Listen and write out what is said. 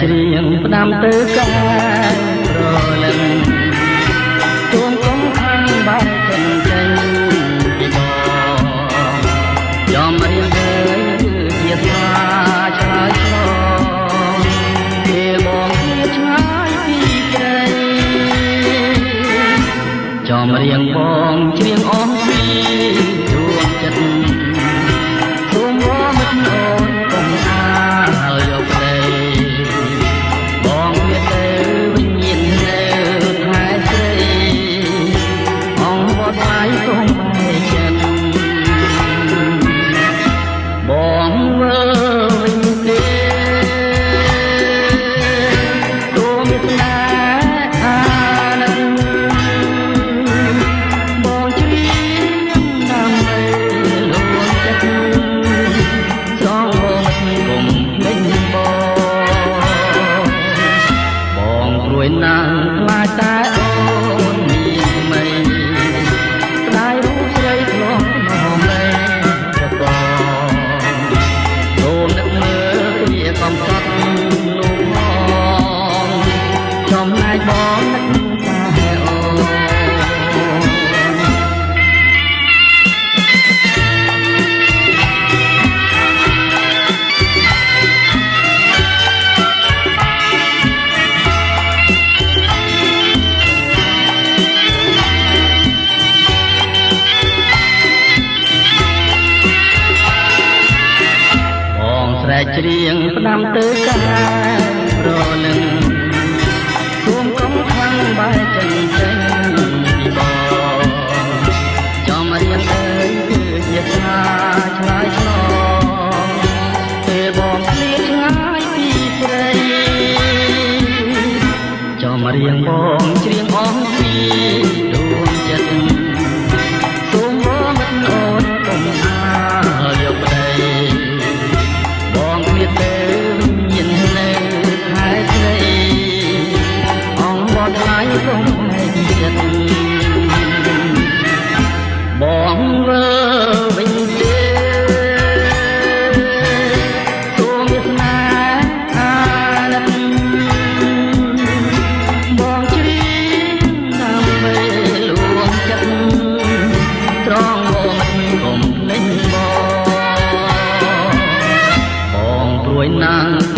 ច្រៀងផ្ដាំទៅកែរលឹងទួងកុំខាងបែកចេញចេញពីបងចំរៀងទៅជាស្មាឆ្លើយឆ្លងពេលបងជាឆ្ងាយពីព្រៃចំរៀងបងច្រៀងអស់ពីដួងចិត្តសូមវមិត្តអូនកុំអាលយកប្តីបងមានទៅវិញ្ញាណនៅថែស្រីអង្គវត្តហើយកុំបែកចិត្តបងមើលវិញទេទូមានស្នេហ៍អាណិតបងច្រៀងដើម្បីលួងចិត្តសងបងកុំភ្លេចបងព្រួយណាស់ខ្លាចតែអូនមានថ្មីស្ដាយរូបស្រីធ្លាប់នំលេប្រកបសូមនឹកមើលវាកំសត់លោកផងចំណែកបងនឹកតែអូនស្រែកច្រៀងផ្ដាំទៅកែរលឹងទួងកុំខាងបែកចេញចេញពីបងចំរៀងទៅគឺជាស្នាឆ្លើយឆ្លងពេលបងឃ្លាតឆ្ងាយពីព្រៃចំរៀងបងច្រៀងអស់ពីដួងចិត្តសូមបងមិនអូនកុំអាលយកប្តីបងមានទៅមាននៅខែស្រីអង្គបត់ថ្លៃកុំឯងចិត្តបងមើលវិញទេទូមានស្នេហ៍អាណិតបងច្រៀងដើម្បីលួងចិត្តត្រង់បងមិនកុំភ្លេចបងព្រួយណាស់